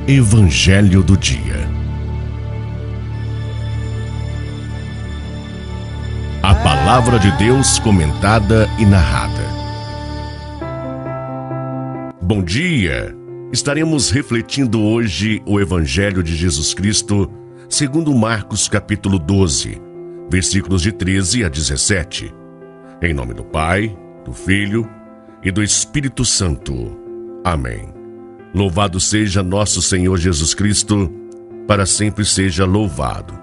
Evangelho do Dia. A Palavra de Deus comentada e narrada. Bom dia! Estaremos refletindo hoje o Evangelho de Jesus Cristo, segundo Marcos capítulo 12, versículos de 13 a 17. Em nome do Pai, do Filho e do Espírito Santo. Amém. Louvado seja nosso Senhor Jesus Cristo, para sempre seja louvado.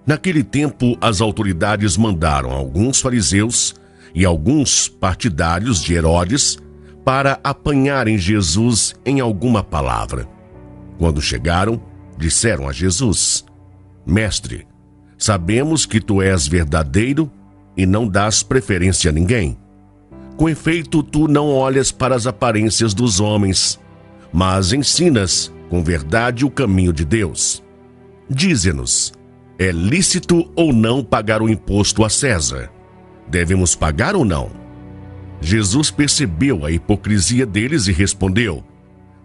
Naquele tempo, as autoridades mandaram alguns fariseus e alguns partidários de Herodes para apanharem Jesus em alguma palavra. Quando chegaram, disseram a Jesus: Mestre, sabemos que tu és verdadeiro e não dás preferência a ninguém. Com efeito, tu não olhas para as aparências dos homens, mas ensinas com verdade o caminho de Deus. Dize-nos, é lícito ou não pagar o imposto a César? Devemos pagar ou não? Jesus percebeu a hipocrisia deles e respondeu: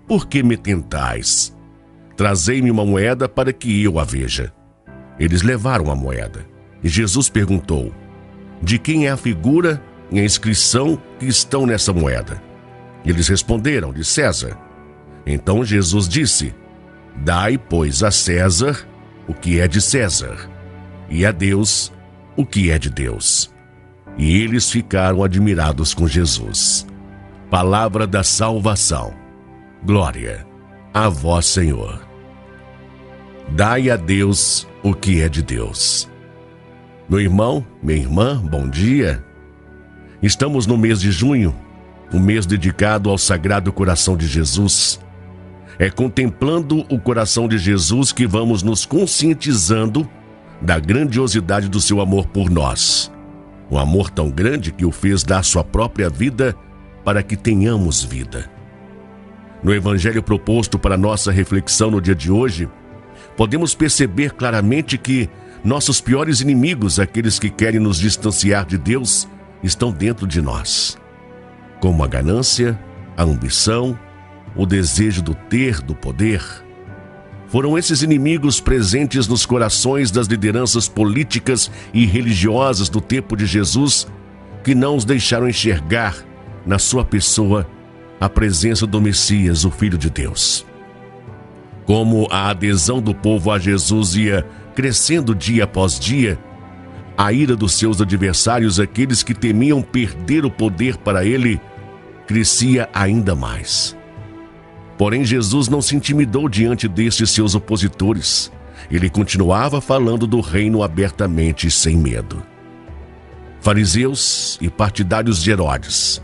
Por que me tentais? Trazei-me uma moeda para que eu a veja. Eles levaram a moeda, e Jesus perguntou: De quem é a figura e a inscrição que estão nessa moeda? Eles responderam: De César. Então Jesus disse: Dai, pois, a César o que é de César, e a Deus o que é de Deus. E eles ficaram admirados com Jesus. Palavra da salvação. Glória a vós, Senhor. Dai a Deus o que é de Deus. Meu irmão, minha irmã, bom dia. Estamos no mês de junho, um mês dedicado ao Sagrado Coração de Jesus. É contemplando o coração de Jesus que vamos nos conscientizando da grandiosidade do seu amor por nós. Um amor tão grande que o fez dar sua própria vida para que tenhamos vida. No Evangelho proposto para nossa reflexão no dia de hoje, podemos perceber claramente que nossos piores inimigos, aqueles que querem nos distanciar de Deus, estão dentro de nós. Como a ganância, a ambição, o desejo do ter, do poder. Foram esses inimigos presentes nos corações das lideranças políticas e religiosas do tempo de Jesus que não os deixaram enxergar na sua pessoa a presença do Messias, o Filho de Deus. Como a adesão do povo a Jesus ia crescendo dia após dia, a ira dos seus adversários, aqueles que temiam perder o poder para ele, crescia ainda mais. Porém, Jesus não se intimidou diante destes seus opositores. Ele continuava falando do reino abertamente e sem medo. Fariseus e partidários de Herodes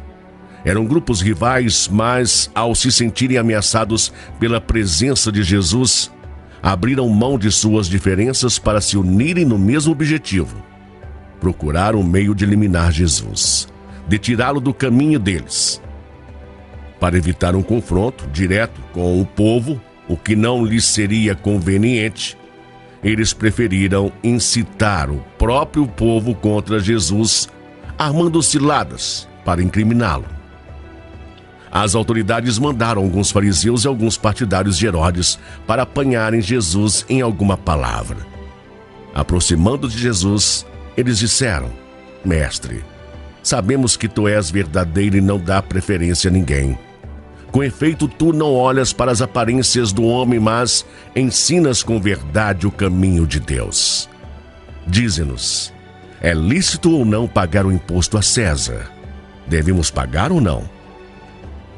eram grupos rivais, mas ao se sentirem ameaçados pela presença de Jesus, abriram mão de suas diferenças para se unirem no mesmo objetivo: procurar um meio de eliminar Jesus, de tirá-lo do caminho deles. Para evitar um confronto direto com o povo, o que não lhes seria conveniente, eles preferiram incitar o próprio povo contra Jesus, armando ciladas para incriminá-lo. As autoridades mandaram alguns fariseus e alguns partidários de Herodes para apanharem Jesus em alguma palavra. Aproximando de Jesus, eles disseram: Mestre, sabemos que tu és verdadeiro e não dá preferência a ninguém. Com efeito, tu não olhas para as aparências do homem, mas ensinas com verdade o caminho de Deus. Dize-nos, é lícito ou não pagar o imposto a César? Devemos pagar ou não?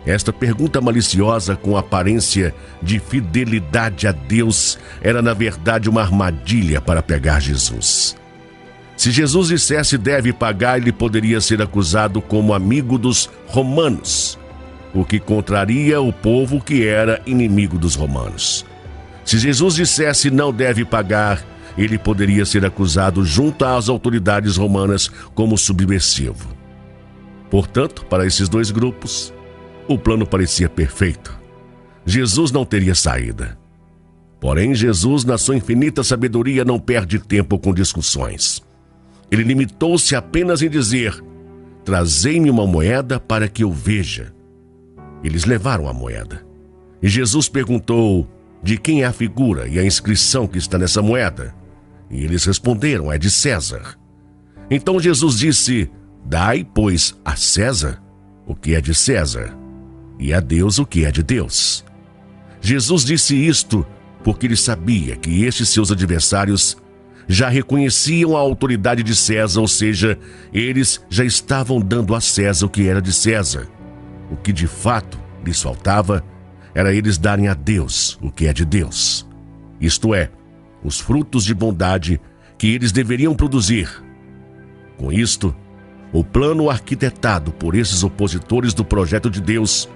Esta pergunta maliciosa, com aparência de fidelidade a Deus, era na verdade uma armadilha para pegar Jesus. Se Jesus dissesse deve pagar, ele poderia ser acusado como amigo dos romanos, o que contraria o povo que era inimigo dos romanos. Se Jesus dissesse não deve pagar, ele poderia ser acusado junto às autoridades romanas como subversivo. Portanto, para esses dois grupos, o plano parecia perfeito. Jesus não teria saída. Porém, Jesus, na sua infinita sabedoria, não perde tempo com discussões. Ele limitou-se apenas em dizer: trazei-me uma moeda para que eu veja. Eles levaram a moeda. E Jesus perguntou: de quem é a figura e a inscrição que está nessa moeda? E eles responderam: é de César. Então Jesus disse: dai, pois, a César o que é de César, e a Deus o que é de Deus. Jesus disse isto porque ele sabia que estes seus adversários já reconheciam a autoridade de César, ou seja, eles já estavam dando a César o que era de César. O que de fato lhes faltava era eles darem a Deus o que é de Deus. Isto é, os frutos de bondade que eles deveriam produzir. Com isto, o plano arquitetado por esses opositores do projeto de Deus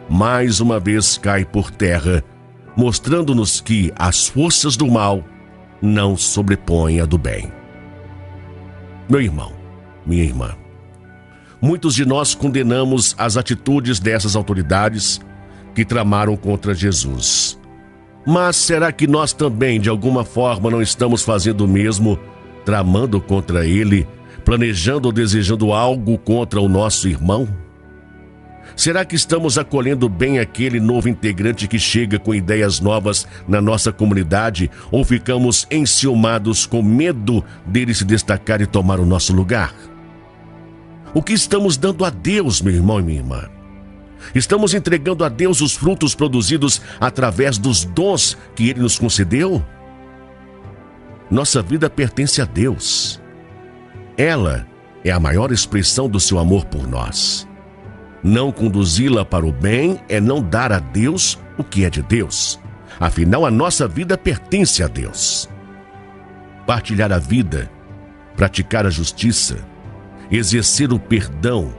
mais uma vez cai por terra, mostrando-nos que as forças do mal não sobrepõem a do bem. Meu irmão, minha irmã, muitos de nós condenamos as atitudes dessas autoridades que tramaram contra Jesus. Mas será que nós também, de alguma forma, não estamos fazendo o mesmo, tramando contra ele, planejando ou desejando algo contra o nosso irmão? Será que estamos acolhendo bem aquele novo integrante que chega com ideias novas na nossa comunidade, ou ficamos enciumados com medo dele se destacar e tomar o nosso lugar? O que estamos dando a Deus, meu irmão e minha irmã? Estamos entregando a Deus os frutos produzidos através dos dons que Ele nos concedeu? Nossa vida pertence a Deus. Ela é a maior expressão do seu amor por nós. Não conduzi-la para o bem é não dar a Deus o que é de Deus. Afinal, a nossa vida pertence a Deus. Partilhar a vida, praticar a justiça, exercer o perdão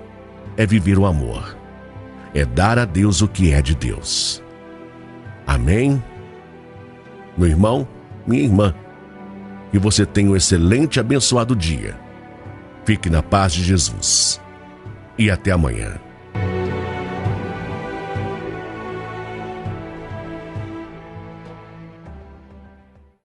é viver o amor. É dar a Deus o que é de Deus. Amém? Meu irmão, minha irmã, que você tenha um excelente e abençoado dia. Fique na paz de Jesus. E até amanhã.